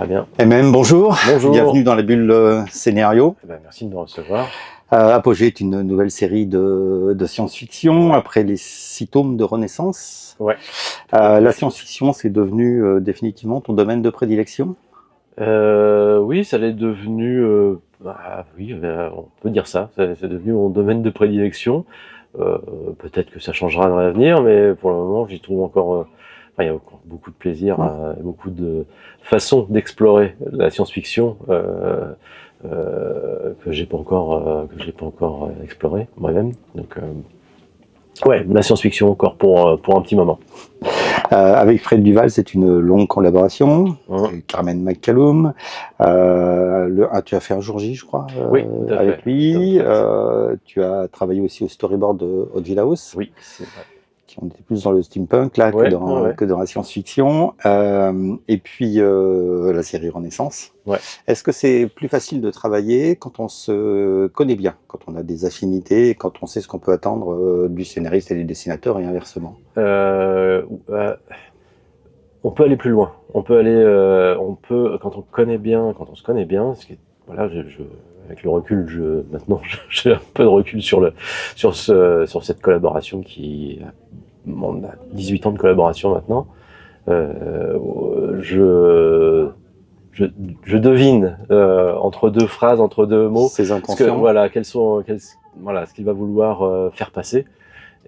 bien. Et même bonjour. Bonjour. Bienvenue dans la bulle scénario. Merci de nous recevoir. Apogée est une nouvelle série de science-fiction après les 6 tomes de Renaissance. Ouais. La science-fiction, c'est devenu définitivement ton domaine de prédilection? Oui, ça l'est devenu. Oui, on peut dire ça. C'est devenu mon domaine de prédilection. Peut-être que ça changera dans l'avenir, mais pour le moment, j'y trouve encore. Il y a encore beaucoup de plaisir, beaucoup de façons d'explorer la science-fiction que j'ai pas encore exploré moi-même. Donc, ouais, la science-fiction encore pour un petit moment. Avec Fred Duval, c'est une longue collaboration. Carmen McCallum. Tu as fait un jour J, je crois, oui, avec lui. Tu as travaillé aussi au storyboard de Hot Villa House. Oui, c'est vrai. Qui ont été plus dans le steampunk là, que dans la science-fiction. Et puis la série Renaissance. Ouais. Est-ce que c'est plus facile de travailler quand on se connaît bien, quand on a des affinités, quand on sait ce qu'on peut attendre du scénariste et du dessinateur et inversement? On peut aller plus loin. On peut quand on se connaît bien, ce qui est, voilà, avec le recul, maintenant j'ai un peu de recul sur cette collaboration on a 18 ans de collaboration maintenant. Je devine entre deux phrases, entre deux mots, ces intentions. Ce qu'il va vouloir faire passer,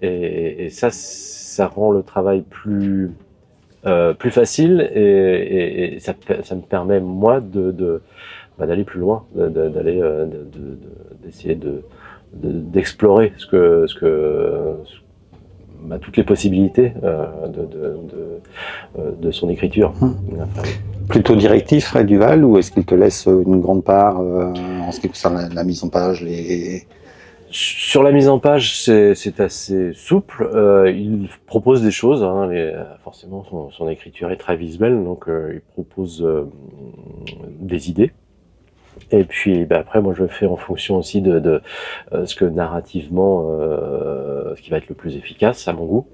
et ça rend le travail plus facile, et ça me permet moi d'aller plus loin, d'essayer d'explorer toutes les possibilités de son écriture. Plutôt directif, Fred Duval, ou est-ce qu'il te laisse une grande part en ce qui concerne la mise en page, Sur la mise en page, c'est assez souple. Il propose des choses. Forcément, son écriture est très visuelle, donc il propose des idées. Et puis après, moi, je fais en fonction aussi de ce que narrativement, ce qui va être le plus efficace à mon goût.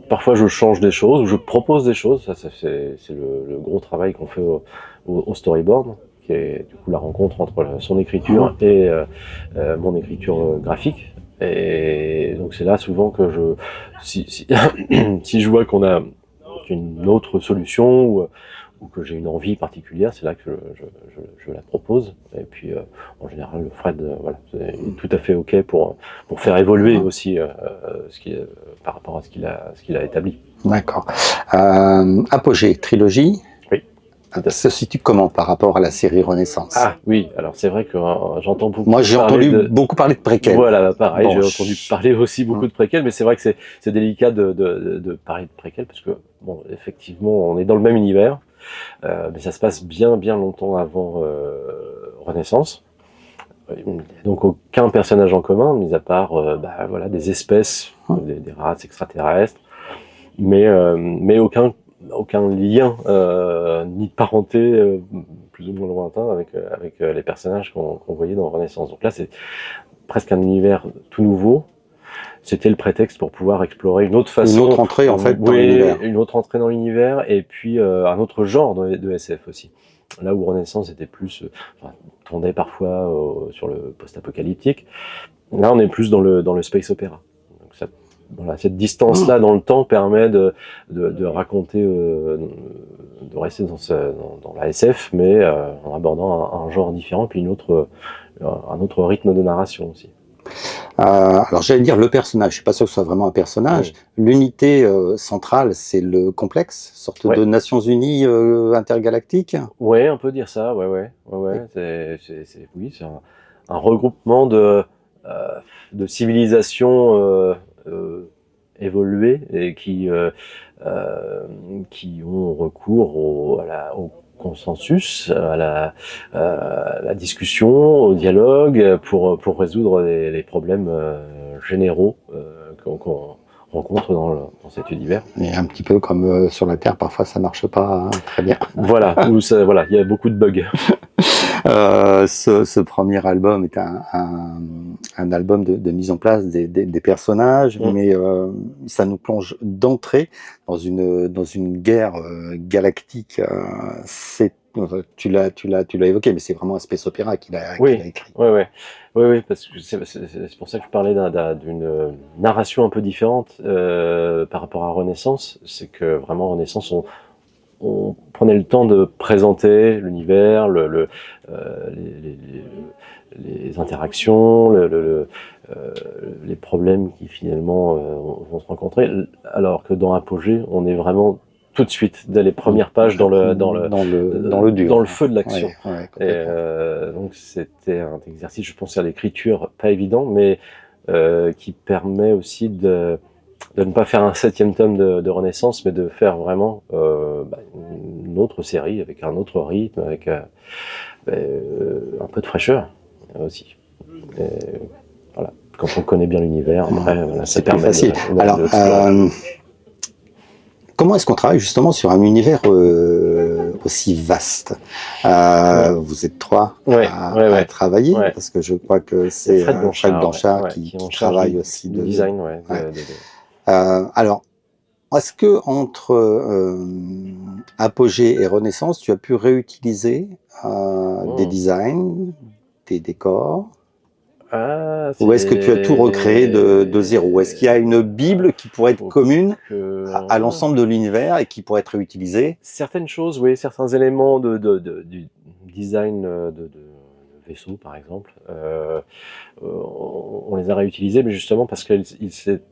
Parfois, je change des choses, ou je propose des choses. Ça c'est le gros travail qu'on fait au storyboard, qui est du coup la rencontre entre son écriture et mon écriture graphique. Et donc c'est là souvent que si je vois qu'on a une autre solution, ou que j'ai une envie particulière, c'est là que je la propose. Et puis en général, le Fred est tout à fait OK pour faire évoluer aussi par rapport à ce qu'il a établi. D'accord. Apogée, trilogie. Se situe comment par rapport à la série Renaissance? Ah oui, alors c'est vrai que j'entends beaucoup. Moi, j'ai entendu beaucoup parler de préquels. Voilà, pareil, j'ai entendu parler aussi beaucoup de préquels, mais c'est vrai que c'est délicat de parler de préquels, parce que bon, effectivement, on est dans le même univers, mais ça se passe bien longtemps avant Renaissance. Donc aucun personnage en commun, mis à part des espèces, des races extraterrestres, mais aucun lien ni de parenté plus ou moins lointain avec les personnages qu'on voyait dans Renaissance. Donc là, c'est presque un univers tout nouveau. C'était le prétexte pour pouvoir explorer une autre façon, une autre entrée en fait dans l'univers. Une autre entrée dans l'univers, et puis un autre genre de SF aussi. Là où Renaissance était plus tournait parfois sur le post-apocalyptique, là on est plus dans le space opéra. Donc cette distance-là dans le temps permet de raconter, de rester dans la SF, mais en abordant un genre différent, puis un autre rythme de narration aussi. Alors j'allais dire le personnage, je suis pas sûr que ce soit vraiment un personnage. L'unité centrale, c'est le complexe, sorte de Nations Unies intergalactique. Ouais, on peut dire ça. Ouais. C'est un regroupement de civilisations évoluées, et qui ont recours au consensus, à la discussion, au dialogue, pour résoudre les problèmes généraux qu'on rencontre dans cet univers. Et un petit peu comme sur la Terre, parfois ça marche pas très bien. Voilà, il y a beaucoup de bugs. Ce premier album est un album de mise en place des personnages, mais ça nous plonge d'entrée dans une guerre galactique. C'est tu l'as évoqué, mais c'est vraiment un space opéra qu'il a écrit. Oui, parce que c'est pour ça que je parlais d'une narration un peu différente par rapport à Renaissance. C'est que vraiment Renaissance, on prenait le temps de présenter l'univers, les interactions, les problèmes qui finalement vont se rencontrer, alors que dans Apogée, on est vraiment tout de suite dès les premières pages dans le dur, dans le feu de l'action. Ouais, donc c'était un exercice, je pense, à l'écriture pas évident, mais qui permet aussi de ne pas faire un 7e tome de Renaissance, mais de faire vraiment une autre série avec un autre rythme, avec un peu de fraîcheur aussi. Et, voilà. Quand on connaît bien l'univers, après, ça permet facile. Alors, comment est-ce qu'on travaille justement sur un univers aussi vaste? Vous êtes 3 à travailler, parce que je crois que c'est Fred Blanchard qui travaille aussi de design. Alors, est-ce que entre Apogée et Renaissance, tu as pu réutiliser des designs, des décors? Ou est-ce que tu as tout recréé de zéro? Est-ce qu'il y a une bible qui pourrait être commune à l'ensemble de l'univers et qui pourrait être réutilisée? Certaines choses, oui, certains éléments du design de vaisseau, par exemple, on les a réutilisés, mais justement parce que c'est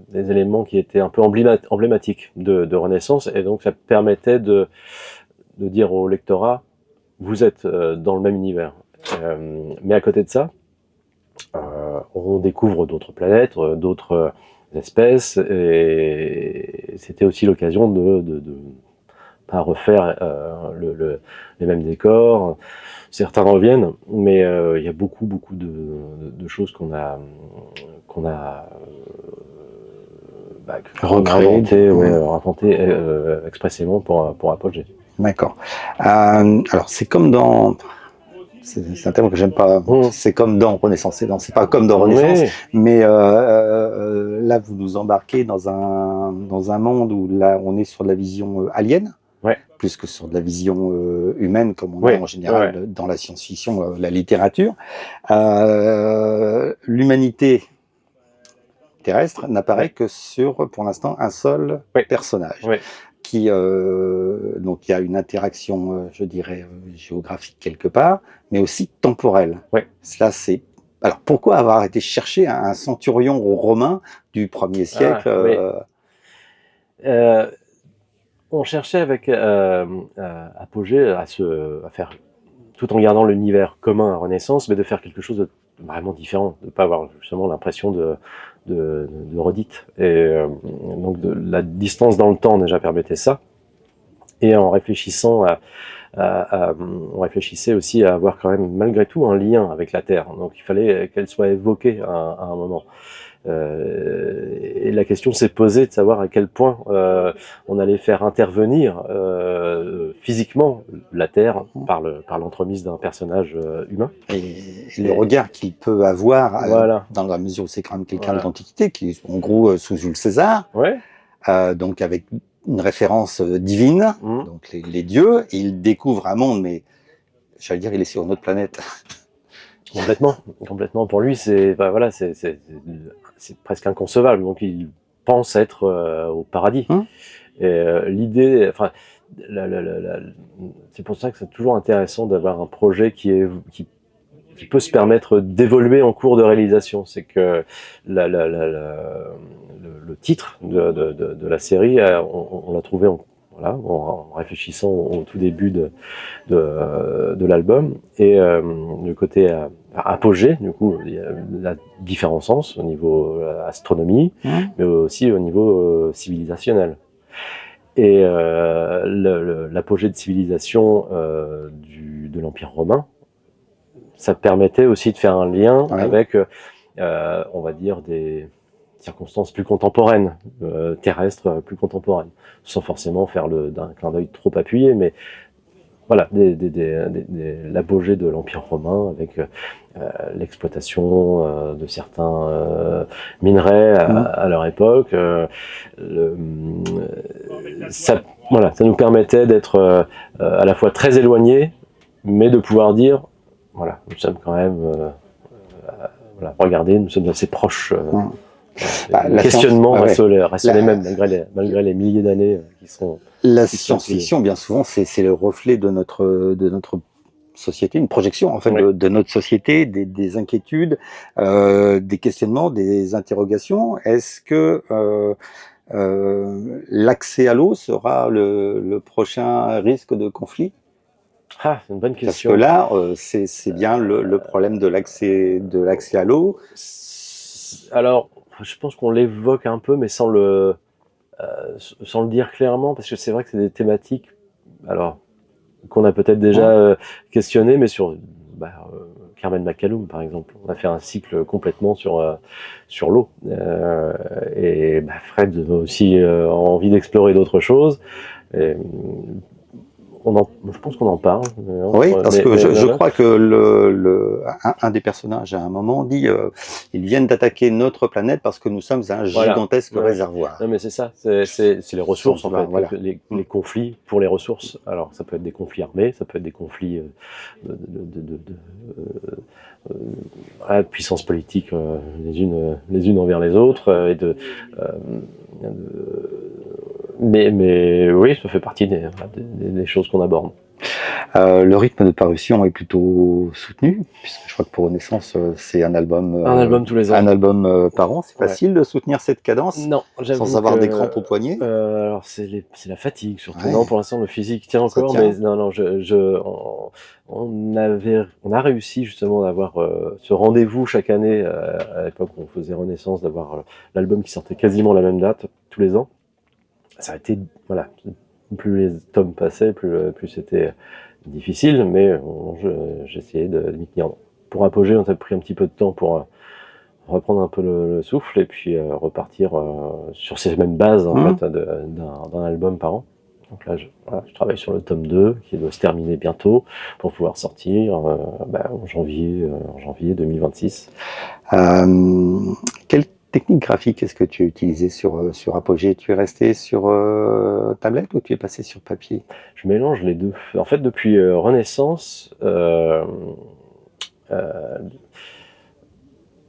des éléments qui étaient un peu emblématiques de Renaissance, et donc ça permettait de dire au lectorat, vous êtes dans le même univers. Mais à côté de ça, on découvre d'autres planètes, d'autres espèces, et c'était aussi l'occasion de pas refaire les mêmes décors. Certains reviennent, mais il y a beaucoup de choses qu'on a inventé expressément pour Apogée. D'accord. Alors c'est comme dans... C'est un terme que j'aime pas. C'est comme dans Renaissance. C'est pas comme dans Renaissance, mais là vous nous embarquez dans un monde où là on est sur de la vision alien, plus que sur de la vision humaine comme on a en général dans la science-fiction, la littérature. L'humanité terrestre n'apparaît que sur, pour l'instant, un seul personnage. Qui donc il y a une interaction, je dirais, géographique quelque part, mais aussi temporelle. Cela, c'est... Alors, pourquoi avoir été chercher un centurion romain du 1er siècle On cherchait avec Apogée à faire, tout en gardant l'univers commun à Renaissance, mais de faire quelque chose de vraiment différent, de ne pas avoir justement l'impression de redite. Et donc la distance dans le temps déjà permettait ça. Et en réfléchissant on réfléchissait aussi à avoir quand même malgré tout un lien avec la Terre. Donc il fallait qu'elle soit évoquée à un moment. Et la question s'est posée de savoir à quel point on allait faire intervenir physiquement la Terre par l'entremise d'un personnage humain. Et le regard qu'il peut avoir, dans la mesure où c'est quand même quelqu'un de l'Antiquité, qui est en gros sous Jules César, donc avec une référence divine, donc les dieux, et il découvre un monde, mais j'allais dire il est sur une autre planète. Complètement. Pour lui, c'est presque inconcevable. Donc, il pense être au paradis. Et l'idée, enfin, c'est pour ça que c'est toujours intéressant d'avoir un projet qui peut se permettre d'évoluer en cours de réalisation. C'est que le titre de la série, on l'a trouvé en réfléchissant au tout début de l'album, et le côté Apogée, du coup, il y a la différence au niveau astronomie, mais aussi au niveau civilisationnel. Et l'apogée de civilisation de l'Empire romain, ça permettait aussi de faire un lien avec, on va dire, des circonstances plus contemporaines, terrestres plus contemporaines, sans forcément faire d'un clin d'œil trop appuyé, mais voilà, l'apogée de l'Empire romain avec l'exploitation de certains minerais à leur époque, voilà, ça nous permettait d'être à la fois très éloignés, mais de pouvoir dire, voilà, nous sommes quand même, voilà, regardez, nous sommes assez proches. Les questionnements restent les mêmes malgré les milliers d'années qui sont. La science-fiction, bien souvent, c'est le reflet de notre société, une projection en fait de notre société, des inquiétudes, des questionnements, des interrogations. Est-ce que l'accès à l'eau sera le prochain risque de conflit? Ah, c'est une bonne question. Parce que là, c'est bien le problème de l'accès à l'eau. Alors, je pense qu'on l'évoque un peu, mais sans le dire clairement, parce que c'est vrai que c'est des thématiques, alors, qu'on a peut-être déjà questionné, mais sur Carmen McCallum, par exemple. On a fait un cycle complètement sur l'eau. Et Fred a aussi envie d'explorer d'autres choses. Et, je pense qu'on en parle. Oui, parce que je crois que un des personnages à un moment dit ils viennent d'attaquer notre planète parce que nous sommes un gigantesque réservoir. Non mais c'est ça, c'est les ressources en fait, voilà. les conflits pour les ressources. Alors ça peut être des conflits armés, ça peut être des conflits de puissance politique les unes envers les autres mais oui, ça fait partie des choses qu'on aborde. Le rythme de parution est plutôt soutenu, puisque je crois que pour Renaissance, c'est un album tous les ans. Un album par an. C'est facile de soutenir cette cadence sans avoir des crampes au poignet. Alors c'est la fatigue surtout. Non, pour l'instant le physique tient encore, mais non, on a réussi justement d'avoir ce rendez-vous chaque année à l'époque où on faisait Renaissance, d'avoir l'album qui sortait quasiment à la même date tous les ans. Ça a été, voilà, plus les tomes passaient, plus c'était difficile, mais j'essayais de m'y tenir. Pour Apogée, on a pris un petit peu de temps pour reprendre un peu le souffle et puis repartir sur ces mêmes bases en fait, d'un album par an. Donc là, je travaille sur le tome 2 qui doit se terminer bientôt pour pouvoir sortir en janvier 2026. Quelle technique graphique est-ce que tu as utilisé sur Apogée? Tu es resté sur tablette ou tu es passé sur papier? Je mélange les deux. En fait, depuis Renaissance,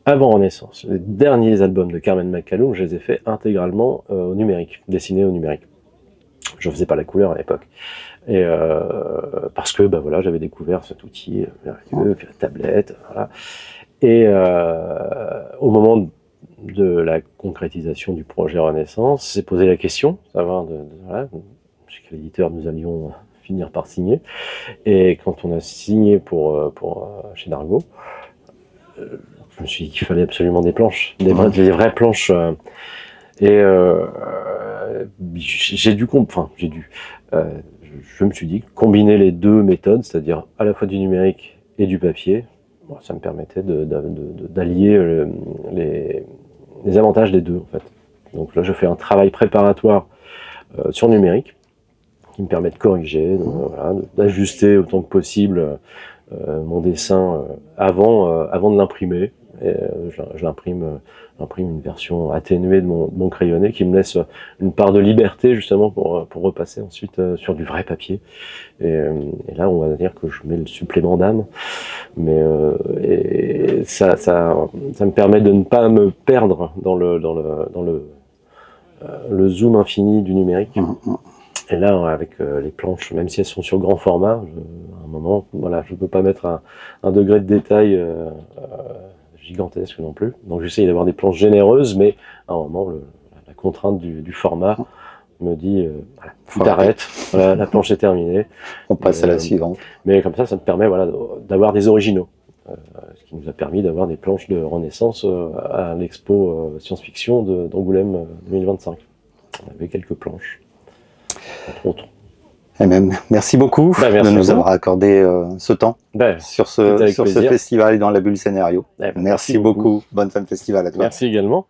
avant Renaissance, les derniers albums de Carmen McCallum, je les ai faits intégralement au numérique, dessinés au numérique. Je faisais pas la couleur à l'époque. Et parce que voilà, j'avais découvert cet outil, puis la tablette, voilà. Et au moment de la concrétisation du projet Renaissance, s'est posé la question, savoir voilà, chez quel éditeur nous allions finir par signer. Et quand on a signé chez Dargaud, je me suis dit qu'il fallait absolument des planches, des vraies planches. Je me suis dit combiner les deux méthodes, c'est-à-dire à la fois du numérique et du papier, ça me permettait d'allier les avantages des deux en fait. Donc là, je fais un travail préparatoire sur numérique qui me permet de corriger, d'ajuster autant que possible mon dessin avant de l'imprimer. Et j'imprime une version atténuée de mon crayonné qui me laisse une part de liberté justement pour repasser ensuite sur du vrai papier. Et là, on va dire que je mets le supplément d'âme, mais ça me permet de ne pas me perdre dans le zoom infini du numérique. Et là, avec les planches, même si elles sont sur grand format, à un moment, voilà, je ne peux pas mettre un degré de détail gigantesque non plus. Donc j'essaye d'avoir des planches généreuses, mais à un moment, la contrainte du format me dit tu t'arrêtes, voilà, la planche est terminée. On passe à la suivante. Mais comme ça me permet d'avoir des originaux. Ce qui nous a permis d'avoir des planches de Renaissance à l'expo science-fiction d'Angoulême 2025. On avait quelques planches, entre autres. Et même, merci beaucoup de nous avoir accordé ce temps sur ce festival et dans la bulle scénario. Merci beaucoup. Bonne fin de festival à toi. Merci également.